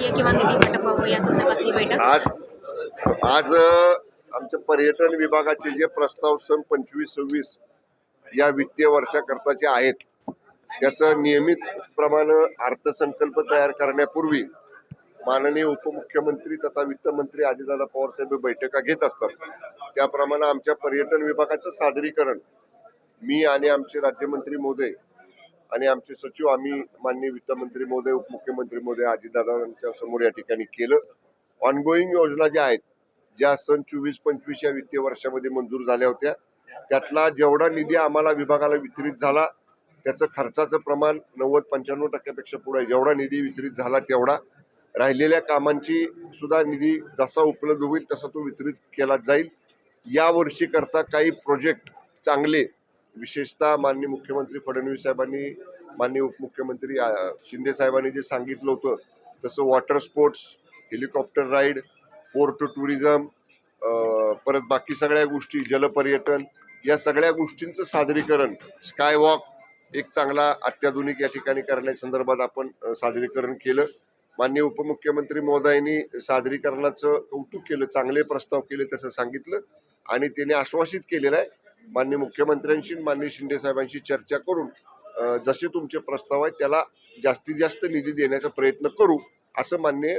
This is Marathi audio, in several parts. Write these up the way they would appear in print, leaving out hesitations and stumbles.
व्हावी किंवा निधी वाटप व्हावं या संदर्भात ही बैठक? आज आमच्या पर्यटन विभागाचे जे प्रस्ताव सन 25-26 या वित्तीय वर्षाकरताचे आहेत त्याचं नियमित प्रमाणे अर्थसंकल्प तयार करण्यापूर्वी माननीय उपमुख्यमंत्री तथा वित्तमंत्री अजितदादा पवार साहेब बैठका घेत असतात. त्याप्रमाणे आमच्या पर्यटन विभागाचं सादरीकरण मी आणि आमचे राज्यमंत्री महोदय आणि आमचे सचिव आम्ही माननीय वित्तमंत्री महोदय उपमुख्यमंत्री महोदय अजितदादांच्या समोर या ठिकाणी केलं. ऑनगोईंग योजना ज्या आहेत ज्या सन 24-25 या वित्तीय वर्षामध्ये मंजूर झाल्या होत्या त्यातला जेवढा निधी आम्हाला विभागाला वितरित झाला त्याचं खर्चाचं प्रमाण 90-95% पुढे जेवढा निधी वितरित झाला तेवढा राहिलेल्या कामांची सुद्धा निधी जसा उपलब्ध होईल तसा तो वितरित केला जाईल. या वर्षी करता काही प्रोजेक्ट चांगले विशेषतः माननीय मुख्यमंत्री फडणवीस साहेबांनी माननीय उपमुख्यमंत्री शिंदे साहेबांनी जे सांगितलं होतं तसं water sports, helicopter ride, fort tourism, परत बाकी सगळ्या गोष्टी, जलपर्यटन या सगळ्या गोष्टींचं सादरीकरण, स्काय वॉक एक चांगला अत्याधुनिक या ठिकाणी करण्याच्या संदर्भात आपण सादरीकरण केलं. माननीय उपमुख्यमंत्री महोदयांनी सादरीकरणाचं कौतुक केलं, चांगले प्रस्ताव केले तसं सांगितलं आणि त्याने आश्वासित केलेलं आहे माननीय मुख्यमंत्र्यांशी माननीय शिंदे साहेबांशी चर्चा करून जसे तुमचे प्रस्ताव आहेत त्याला जास्तीत जास्त निधी देण्याचा प्रयत्न करू असं माननीय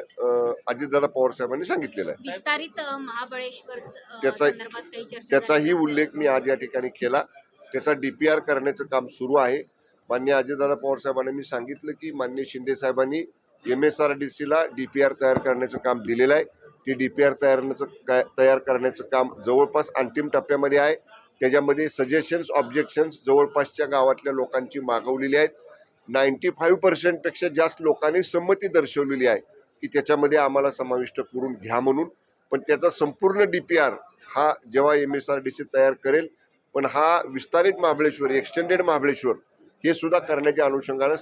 अजितदादा पवार साहेबांनी सांगितलेलं आहे. विस्तारित महाबळेश्वर त्याचाही उल्लेख मी आज या ठिकाणी केला. त्याचा DPR करण्याचं काम सुरू आहे. माननीय अजितदादा पवार साहेबांनी मी सांगितलं की माननीय शिंदे साहेबांनी MSRDCला DPR तयार करण्याचं काम दिलेलं आहे. ते DPR तयार करण्याचं काम जवळपास अंतिम टप्प्यामध्ये आहे. त्याच्यामध्ये सजेशन्स ऑब्जेक्शन्स जवळपासच्या गावातल्या लोकांची मागवलेली आहेत. 95% पेक्षा जास्त लोकांनी संमती दर्शवलेली आहे की त्याच्यामध्ये आम्हाला समाविष्ट करून घ्या म्हणून. पण त्याचा संपूर्ण DPR हा जेव्हा MSRDC तयार करेल पण हा विस्तारित महाबळेश्वर, एक्सटेंडेड महाबळेश्वर हे सुद्धा करण्याच्या अनुषंगाने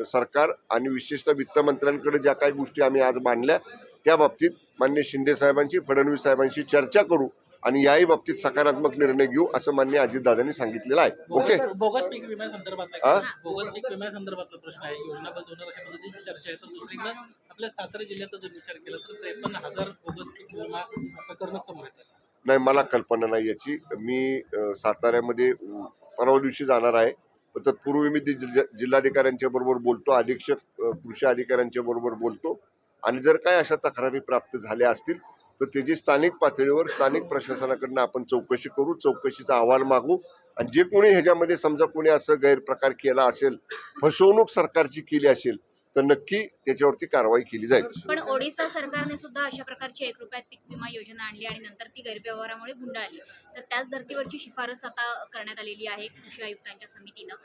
सरकार आणि विशेषतः वित्तमंत्र्यांकडे ज्या काही गोष्टी आम्ही आज मांडल्या त्या बाबतीत माननीय शिंदे साहेबांशी फडणवीस साहेबांशी चर्चा करू आणि याही बाबतीत सकारात्मक निर्णय घेऊ असं माननीय अजितदादांनी सांगितलेलं आहे. ओके. बोगस पीक विम्यासंदर्भातला प्रश्न आहे. योजना बंद होणार अशा पद्धतीची चर्चा आहे. तर दुसरीकडे आपल्या सातारा जिल्ह्याचा जर विचार केला तर 53,000 बोगस पीक विमा प्रकरण समोर येतात. नाही, मला कल्पना नाही याची. मी साताऱ्यामध्ये परवा दिवशी जाणार आहे. पण तत्पूर्वी मी जिल्हाधिकाऱ्यांच्या बरोबर बोलतो, अधीक्षक कृषी अधिकाऱ्यांच्या बरोबर बोलतो आणि जर काय अशा तक्रारी प्राप्त झाल्या असतील तर त्याची स्थानिक पातळीवर स्थानिक प्रशासनाकडनं आपण चौकशी करू, चौकशीचा अहवाल मागू आणि जे कोणी ह्याच्यामध्ये समजा कोणी असं गैरप्रकार केला असेल, फसवणूक सरकारची केली असेल तर नक्की त्याच्यावरती कारवाई केली जाईल. पण ओडिशा सरकारने सुद्धा अशा प्रकारची 1 रुपयात पीक विमा योजना आणली आणि नंतर ती गैरव्यवहारामुळे गुंडाळली. तर त्याच धर्तीवरची शिफारस आता करण्यात आलेली आहे कृषी आयुक्तांच्या समितीनं.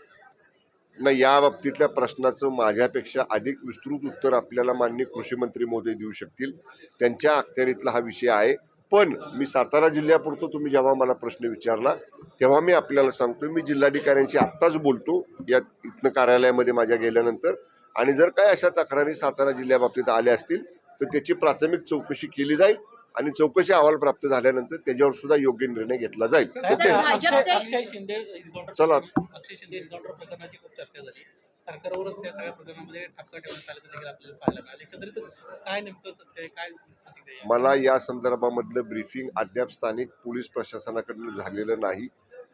नाही, या बाबतीतल्या प्रश्नाचं माझ्यापेक्षा अधिक विस्तृत उत्तर आपल्याला माननीय कृषी मंत्री महोदय देऊ शकतील. त्यांच्या अखत्यारीतला हा विषय आहे. पण मी सातारा जिल्ह्यापुरतो तुम्ही जेव्हा मला प्रश्न विचारला तेव्हा मी आपल्याला सांगतो मी जिल्हाधिकाऱ्यांशी आत्ताच बोलतो या इथनं कार्यालयामध्ये माझ्या गेल्यानंतर आणि जर काय अशा तक्रारी सातारा जिल्ह्याबाबतीत आल्या असतील तर त्याची प्राथमिक चौकशी केली जाईल आणि चौकशी अहवाल प्राप्त झाल्यानंतर त्याच्यावर सुद्धा योग्य निर्णय घेतला जाईल. ओके. अक्षय शिंदे चला. प्रकरणाची खूप चर्चा झाली. सरकारवरच या सगळ्या प्रकरणामध्ये ठपका ठेवण्यात आल्याचं देखील आपल्याला पाहायला मिळालं. एकंदरीतच काय नेमकं सत्य आहे, काय मला या संदर्भामधलं ब्रीफिंग अद्याप स्थानिक पोलीस प्रशासनाकडनं झालेलं नाही.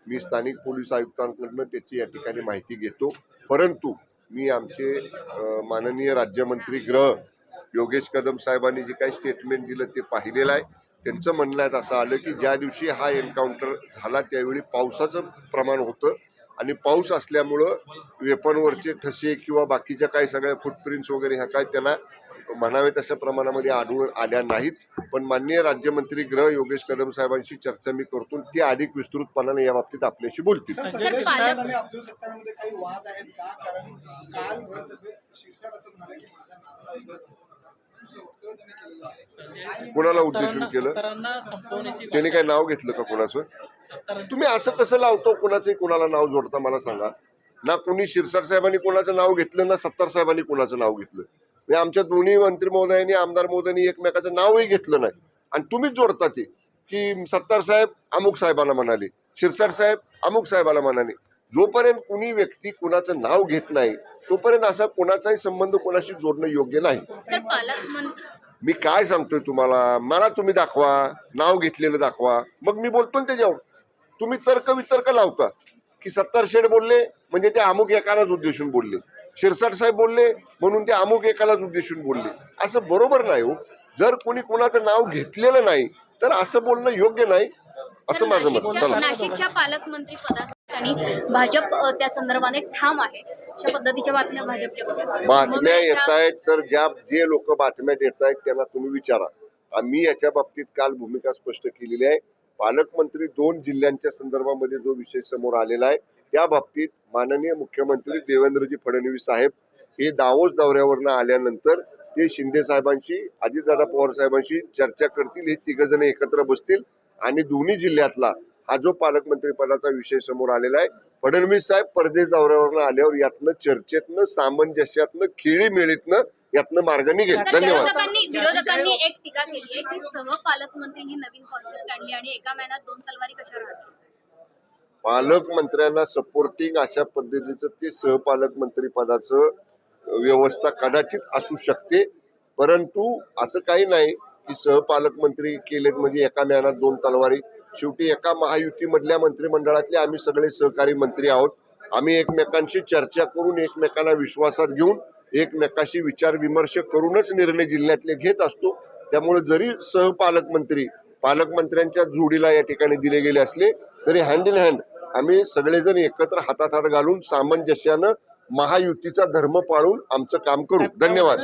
मी स्थानिक पोलीस आयुक्तांकडनं त्याची या ठिकाणी माहिती घेतो. परंतु मी आमचे माननीय राज्यमंत्री गृह योगेश कदम साहेबांनी जे काही स्टेटमेंट दिलं ते पाहिलेलं आहे. त्यांचं म्हणण्यात असं आलं की ज्या दिवशी हा एन्काउंटर झाला त्यावेळी पावसाचं प्रमाण होतं आणि पाऊस असल्यामुळं वेपनवरचे ठसे किंवा बाकीच्या काही सगळ्या फुटप्रिंट्स वगैरे ह्या काय त्यांना म्हणावे तशा प्रमाणामध्ये आढळून आल्या नाहीत. पण माननीय राज्यमंत्री गृह योगेश कदम साहेबांशी चर्चा मी करतो ते अधिक विस्तृतपणाने या बाबतीत आपल्याशी बोलतील. कोणाला उद्देशून केलं त्याने काय नाव घेतलं का कोणाचं? तुम्ही असं कसं लावतो कोणाचंही कोणाला नाव जोडता मला सांगा ना. कोणी शिरसाट साहेबांनी कोणाचं नाव घेतलं ना सत्तार साहेबांनी कोणाचं नाव घेतलं. आमच्या दोन्ही मंत्री महोदयांनी आमदार महोदयांनी एकमेकाचं नावही घेतलं नाही आणि तुम्हीच जोडता ते की सत्तार साहेब अमुक साहेबाला म्हणाले, शिरसाट साहेब अमुक साहेबाला म्हणाले. जोपर्यंत कुणी व्यक्ती कुणाचं नाव घेत नाही तोपर्यंत असा कोणाचाही संबंध कोणाशी जोडणं योग्य नाही. तर पालकमंत्री मी काय सांगतोय तुम्हाला, मला तुम्ही दाखवा, नाव घेतलेलं दाखवा, मग मी बोलतो ना त्याच्यावर. तुम्ही तर्क वितर्क लावता की सत्तार शेठ बोलले म्हणजे ते अमुक एकालाच उद्देशून बोलले, शिरसाट साहेब बोलले म्हणून ते अमुक एकालाच उद्देशून बोलले. असं बरोबर नाही हो. जर कोणी कोणाचं नाव घेतलेलं नाही तर असं बोलणं योग्य नाही असं माझं मत. चला, नाशिकच्या पालकमंत्री पदासाठी भाजप त्या संदर्भाने ठाम आहे, अशा पद्धतीच्या बातम्या भाजपच्या बातम्या येत आहेत तर जे लोक बातम्या देत आहेत त्यांना तुम्ही विचारा. आम्ही याच्या बाबतीत काल भूमिका स्पष्ट केलेली आहे. पालकमंत्री 2 जिल्ह्यांच्या संदर्भामध्ये जो विषय समोर आलेला आहे त्या बाबतीत माननीय मुख्यमंत्री देवेंद्रजी फडणवीस साहेब हे दावोस दौऱ्यावरनं आल्यानंतर ते शिंदे साहेबांशी, अजितदादा पवार साहेबांशी चर्चा करतील. हे तिघजण एकत्र बसतील आणि दोन्ही जिल्ह्यातला हा जो पालकमंत्री पदाचा विषय समोर आलेला आहे, फडणवीस साहेब परदेश दौऱ्यावरनं आल्यावर यातनं चर्चेतनं, सामंजस्यातनं, खेळीमेळीतनं यातनं मार्ग निघेल. तर धन्यवाद. विरोधकांनी एक टीका केली आहे की सहपालकमंत्री ही नवीन कॉन्सेप्ट आणली आणि एका महिन्यात 2 तलवारी कशा राहतील. पालकमंत्र्यांना सपोर्टिंग अशा पद्धतीचं ते सहपालकमंत्री पदाचं व्यवस्था कदाचित असू शकते, परंतु असं काही नाही की सहपालकमंत्री केलेत म्हणजे एका महिन्यात 2 तलवारी. शेवटी एका महायुतीमधल्या मंत्रिमंडळातले आम्ही सगळे सहकारी मंत्री आहोत. आम्ही एकमेकांशी चर्चा करून, एकमेकांना विश्वासात घेऊन, एकमेकाशी विचार विमर्श करूनच निर्णय जिल्ह्यातले घेत असतो. त्यामुळे जरी सहपालकमंत्री पालकमंत्र्यांच्या जोडीला या ठिकाणी दिले गेले असले तरी हँड इन हँड आम्ही सगळेजण एकत्र हातात हात घालून सामंजस्यानं महायुतीचा धर्म पाळून आमचं काम करू. धन्यवाद.